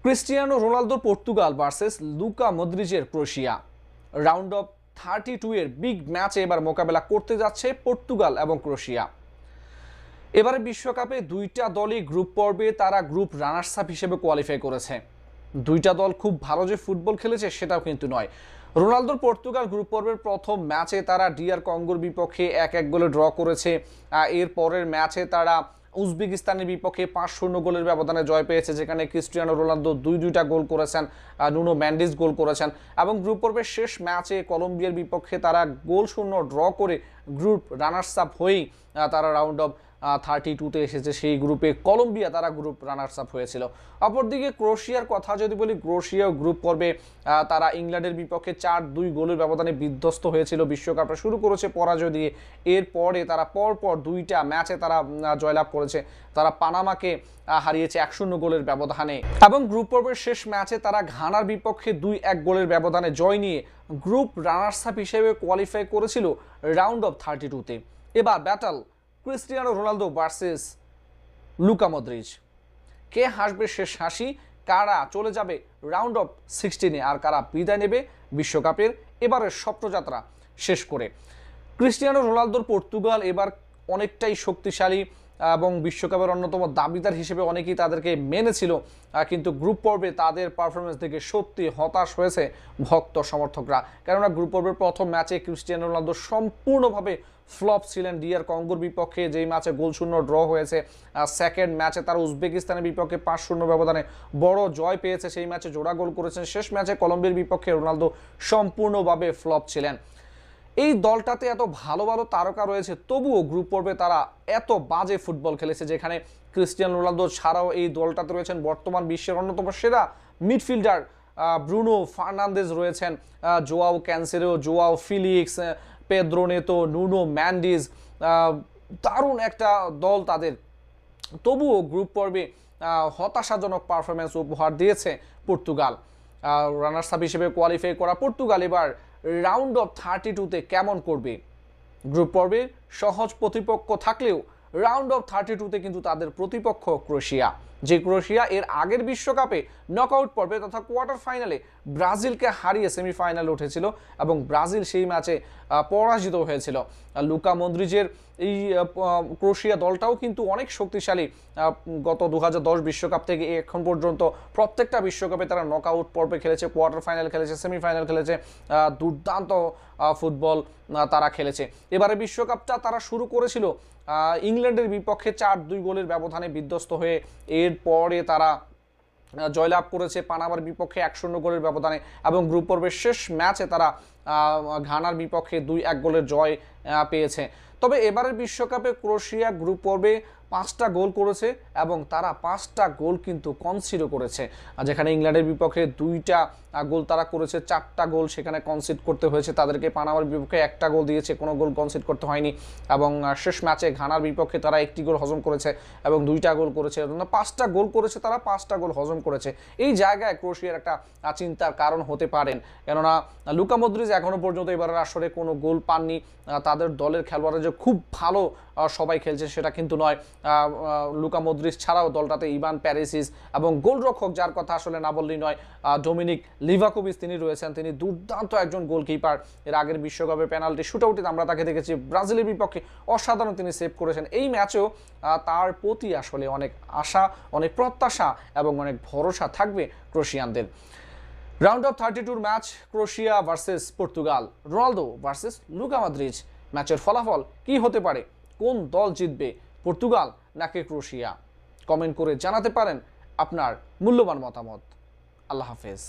Cristiano রোনালদোর Portugal versus Luka মদ্রিচের Croatia round of 32 এর বিগ ম্যাচে এবার মোকাবেলা করতে যাচ্ছে পর্তুগাল এবং ক্রোয়েশিয়া। এবারে বিশ্বকাপে দুইটা দলই গ্রুপ পর্বে তারা গ্রুপ রানার্স আপ হিসেবে কোয়ালিফাই করেছে। দুইটা দল খুব ভালো যে ফুটবল খেলেছে সেটাও কিন্তু নয়। রোনালদোর পর্তুগাল গ্রুপ পর্বের প্রথম ম্যাচে তারা ডিআর কঙ্গোর বিপক্ষে 1-1 গোলে ড্র করেছে। এর পরের ম্যাচে তারা উজবেকিস্তানের বিপক্ষে 5-0 গোলের ব্যবধানে জয় পেয়েছে, যেখানে ক্রিস্টিয়ানো রোনালদো দুইটা গোল করেছেন, নুনো ম্যান্ডিস গোল করেছেন। এবং গ্রুপ পর্বের শেষ ম্যাচে কলম্বিয়ার বিপক্ষে তারা গোল শূন্য ড্র করে গ্রুপ রানার্স আপ হয়েই তারা রাউন্ড অফ 32-তে এসেছে। সেই গ্রুপে কলম্বিয়া তারা গ্রুপ রানার্স আপ হয়েছিল। অপরদিকে ক্রোয়েশিয়ার কথা যদি বলি, ক্রোয়েশিয়া গ্রুপ পর্বে তারা ইংল্যান্ডের বিপক্ষে 4-2 গোলের ব্যবধানে বিধ্বস্ত হয়েছিল। বিশ্বকাপটা শুরু করেছে পরাজয় দিয়ে, এরপরে তারা পরপর দুইটা ম্যাচে তারা জয়লাভ করেছে। তারা পানামাকে হারিয়েছে 1-0 গোলের ব্যবধানে এবং গ্রুপ পর্বের শেষ ম্যাচে তারা ঘানার বিপক্ষে 2-1 গোলের ব্যবধানে জয় নিয়ে গ্রুপ রানার্স আপ হিসেবে কোয়ালিফাই করেছিল রাউন্ড অফ 32-তে। এবার battle Cristiano Ronaldo versus Luka Modric. কে হাসবে শেষ হাসি, কারা চলে যাবে রাউন্ড অফ 16-এ আর কারা বিদায় নেবে বিশ্বকাপের এবারের স্বপ্নযাত্রা শেষ করে। ক্রিস্টিয়ানো রোনালদোর পর্তুগাল এবার অনেকটাই শক্তিশালী এবং বিশ্বকাপের অন্যতম দাবিদার হিসেবে অনেকেই তাদেরকে মেনেছিল, কিন্তু গ্রুপ পর্বে তাদের পারফরমেন্স দেখে সত্যি হতাশ হয়েছে ভক্ত সমর্থকরা। কেননা গ্রুপ পর্বের প্রথম ম্যাচে ক্রিস্টিয়ানো রোনালদো সম্পূর্ণভাবে ফ্লপ ছিলেন ডিআর কঙ্গোর বিপক্ষে, যেই ম্যাচে গোল শূন্য ড্র হয়েছে। সেকেন্ড ম্যাচে তারা উজবেকিস্তানের বিপক্ষে 5-0 ব্যবধানে বড় জয় পেয়েছে, সেই ম্যাচে জোড়া গোল করেছেন। শেষ ম্যাচে কলম্বিয়ার বিপক্ষে রোনালদো সম্পূর্ণভাবে ফ্লপ ছিলেন। এই দলটাতে এত ভালো ভালো তারকা রয়েছে, তবুও গ্রুপ পর্বে তারা এত বাজে ফুটবল খেলেছে, যেখানে ক্রিস্টিয়ানো রোনালদো ছাড়াও এই দলটাতে রয়েছেন বর্তমান বিশ্বের অন্যতম সেরা মিডফিল্ডার ব্রুনো ফার্নান্দেজ রয়েছেন, Joao Cancelo, Joao ফিলিক্স, Pedro নেতো, Nuno Mandy's. দারুণ একটা দল তাদের, তবুও গ্রুপ পর্বে হতাশাজনক পারফরমেন্স উপহার দিয়েছে পর্তুগাল। রানার্স আপ হিসেবে কোয়ালিফাই করা পর্তুগাল এবার রাউন্ড অফ 32-তে কেমন করবে? গ্রুপ পর্বে সহজ প্রতিপক্ষ থাকলেও রাউন্ড অফ 32-তে কিন্তু তাদের প্রতিপক্ষ ক্রোয়েশিয়া, যে ক্রোয়েশিয়া এর আগের বিশ্বকাপে নকআউট পর্বে তথা কোয়ার্টার ফাইনালে ব্রাজিলকে হারিয়ে সেমিফাইনালে উঠেছিল এবং ব্রাজিল সেই ম্যাচে পরাজিত হয়েছিল। লুকা মদ্রিচের এই ক্রোয়েশিয়া দলটাও কিন্তু অনেক শক্তিশালী। গত 2010 বিশ্বকাপ থেকে এখন পর্যন্ত প্রত্যেকটা বিশ্বকাপে তারা নকআউট পর্বে খেলেছে, কোয়ার্টার ফাইনাল খেলেছে, সেমিফাইনাল খেলেছে, দুর্দান্ত ফুটবল তারা খেলেছে। এবারে বিশ্বকাপটা তারা শুরু করেছিল ইংল্যান্ডের বিপক্ষে 4-2 গোলের ব্যবধানে বিধ্বস্ত হয়ে, এরপরে তারা জয়লাভ করেছে পানামার বিপক্ষে 1-0 গোলের ব্যবধানে এবং গ্রুপ পর্বের শেষ ম্যাচে তারা ঘানার বিপক্ষে 2-1 গোলের জয় পেয়েছে। তবে এবারের বিশ্বকাপে ক্রোয়েশিয়া গ্রুপ পর্বে 5টা গোল করেছে এবং তারা 5টা গোল কিন্তু কনসিডও করেছে, যেখানে ইংল্যান্ডের বিপক্ষে 2টা গোল তারা করেছে, 4টা গোল সেখানে কনসিড করতে হয়েছে তাদেরকে। পানামার বিপক্ষে 1টা গোল দিয়েছে, কোনো গোল কনসিড করতে হয়নি এবং শেষ ম্যাচে ঘানার বিপক্ষে তারা 1টি গোল হজম করেছে এবং 2টা গোল করেছে, 5টা গোল করেছে তারা, 5টা গোল হজম করেছে। এই জায়গায় ক্রোয়েশিয়ার একটা চিন্তার কারণ হতে পারেন, কেননা লুকা মদ্রিচ এখনো পর্যন্ত এবারের আসরে কোনো গোল পাননি। তাদের দলের খেলোয়াড়রা যে খুব ভালো সবাই খেলছে সেটা কিন্তু নয়। লুকা মদ্রিচ ছাড়াও দলটাতে ইভান প্যারিসিস এবং গোলরক্ষক, যার কথা আসলে না বললেই নয়, ডোমিনিক লিভাকোভিচ তিনি রয়েছেন, তিনি দুর্দান্ত একজন গোলকিপার। এর আগের বিশ্বকাপে পেনাল্টি শুটআউটে আমরা তাকে দেখেছি, ব্রাজিলের বিপক্ষে অসাধারণ তিনি সেভ করেছেন। এই ম্যাচেও তার প্রতি আসলে অনেক আশা, অনেক প্রত্যাশা এবং অনেক ভরসা থাকবে ক্রোয়েশিয়ানদের। Round of 32 match Croatia versus Portugal, Ronaldo versus Luka Modric. ম্যাচের ফলাফল কি হতে পারে? কোন দল জিতবে, পর্তুগাল নাকি ক্রোয়েশিয়া? কমেন্ট করে জানাতে পারেন আপনার মূল্যবান মতামত। আল্লাহ হাফেজ।